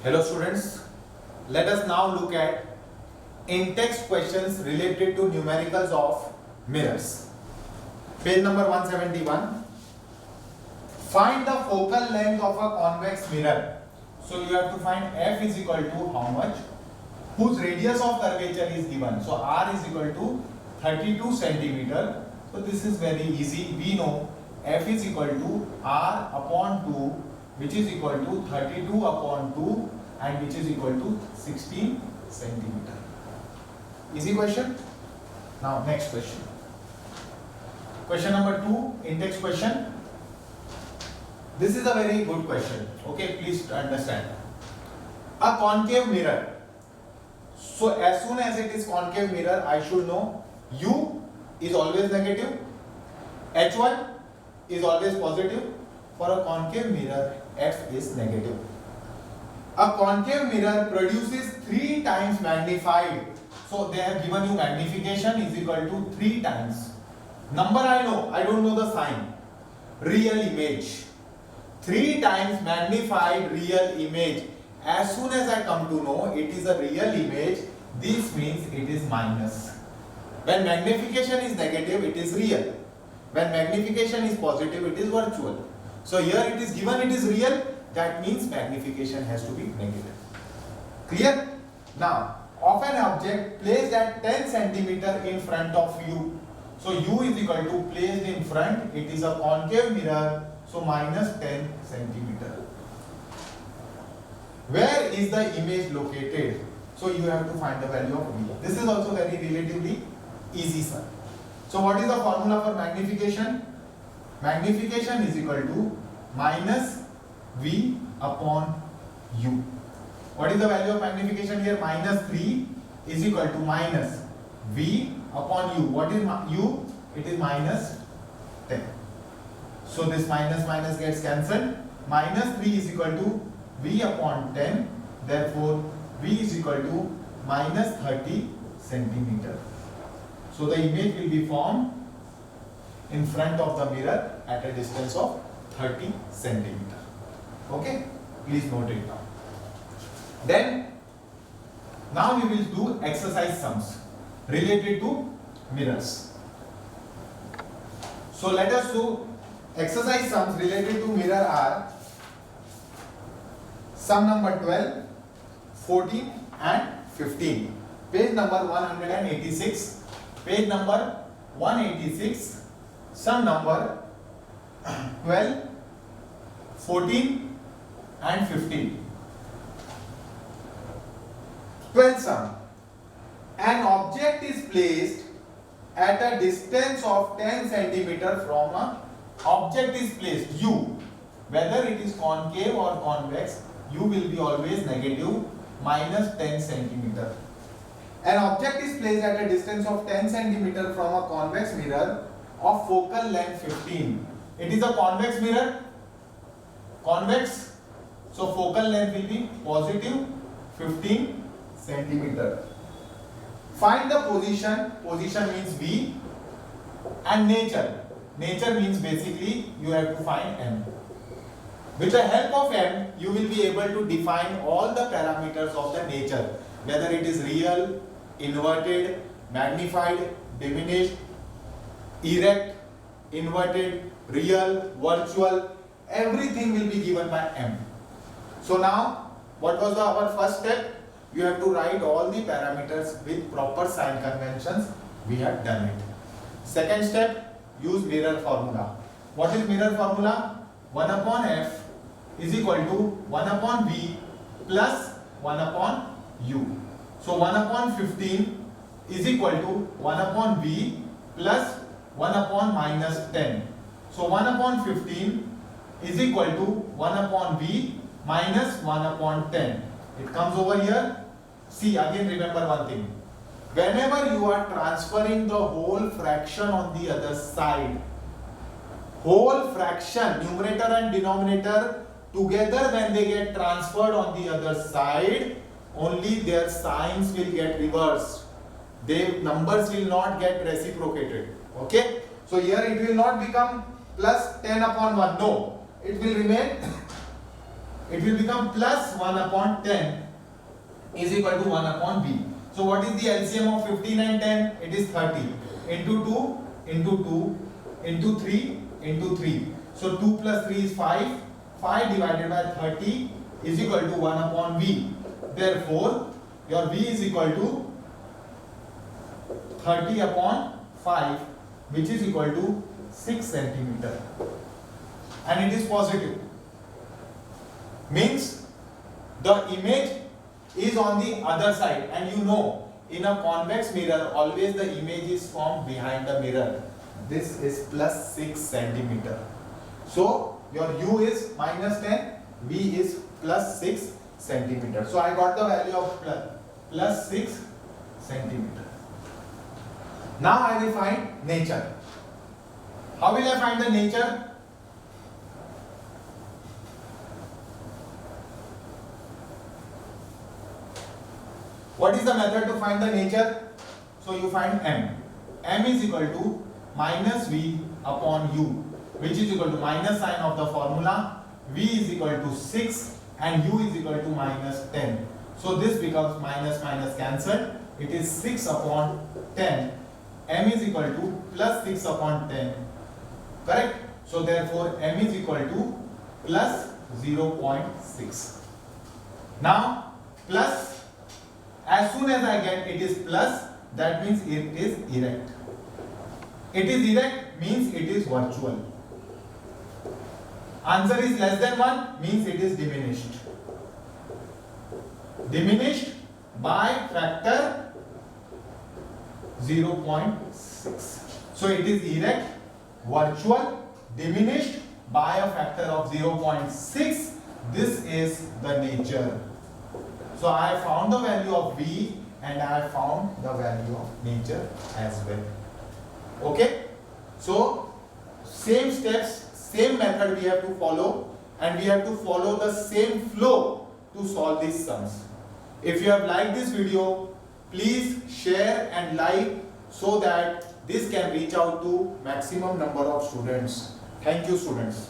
Hello students, let us now look at in-text questions related to numericals of mirrors. Page number 171. Find the focal length of a convex mirror. So you have to find f is equal to how much? Whose radius of curvature is given. So r is equal to 32 centimeter. So this is very easy. We know f is equal to r upon 2, which is equal to 32 upon 2 and which is equal to 16 centimeter. Easy question. Now next question. Question number 2, in-text question. This is a very good question. Okay, please understand. A concave mirror. So as soon as it is concave mirror, I should know U is always negative, H1 is always positive. For a concave mirror, F is negative. A concave mirror produces 3 times magnified. So they have given you magnification is equal to 3 times. Number I know, I don't know the sign. Real image. 3 times magnified real image. As soon as I come to know it is a real image, this means it is minus. When magnification is negative, it is real. When magnification is positive, it is virtual. So here it is given it is real, that means magnification has to be negative. Clear? Now, of an object placed at 10 centimeter in front of you. So U is equal to placed in front, it is a concave mirror, so minus 10 centimeter. Where is the image located? So you have to find the value of V. This is also very relatively easy, sir. So what is the formula for magnification? Magnification is equal to minus V upon U. What is the value of magnification here? Minus 3 is equal to minus V upon U. What is U? It is minus 10. So this minus minus gets cancelled. Minus 3 is equal to V upon 10. Therefore, V is equal to minus 30 centimeter. So the image will be formed in front of the mirror at a distance of 30 centimeter. Okay? Please note it down. Then, now we will do exercise sums related to mirrors. So let us do exercise sums related to mirror are sum number 12, 14 and 15. Page number 186. Page number 186, sum number 12, 14 and 15. 12th sum. An object is placed at a distance of 10 centimeter from a object is placed U. Whether it is concave or convex, U will be always negative, minus 10 centimeter. An object is placed at a distance of 10 centimeter from a convex mirror of focal length 15. It is a convex mirror. Convex. So focal length will be positive 15 centimeter. Find the position. Position means V. And nature. Nature means basically you have to find M. With the help of M, you will be able to define all the parameters of the nature. Whether it is real, inverted, magnified, diminished, erect, inverted, real, virtual, everything will be given by M. So now, what was our first step? You have to write all the parameters with proper sign conventions. We have done it. Second step, use mirror formula. What is mirror formula? 1 upon F is equal to 1 upon V plus 1 upon U. So 1 upon 15 is equal to 1 upon V plus 1 upon minus 10. So 1 upon 15 is equal to 1 upon V minus 1 upon 10. It comes over here. See, again remember one thing. Whenever you are transferring the whole fraction on the other side, whole fraction, numerator and denominator together, when they get transferred on the other side, only their signs will get reversed. Their numbers will not get reciprocated. Okay? So here it will not become plus 10 upon 1. No. It will remain it will become plus 1 upon 10 is equal to 1 upon b. So what is the LCM of 15 and 10? It is 30 into 2 into 2 into 3 into 3. So 2 plus 3 is 5. 5 divided by 30 is equal to 1 upon v. Therefore, your v is equal to 30 upon 5, which is equal to 6 centimeter. And it is positive. Means the image is on the other side, and you know in a convex mirror always the image is formed behind the mirror. This is plus 6 centimeter. So your u is minus 10, v is plus 6 centimeter. So I got the value of plus 6 centimeter. Now I will find nature. How will I find the nature? What is the method to find the nature? So you find m. M is equal to minus v upon u, which is equal to minus sign of the formula. V is equal to 6 and u is equal to minus 10. So this becomes minus minus cancelled. It is 6 upon 10. M is equal to plus 6 upon 10. Correct? So therefore m is equal to plus 0.6. Now plus, as soon as I get it is plus, that means it is erect. It is erect means it is virtual. Answer is less than 1 means it is diminished. Diminished by factor 0.6. So it is erect, virtual, diminished by a factor of 0.6. This is the nature. So I found the value of V and I found the value of nature as well. Okay? So same steps, same method we have to follow, and we have to follow the same flow to solve these sums. If you have liked this video, please share and like so that this can reach out to maximum number of students. Thank you, students.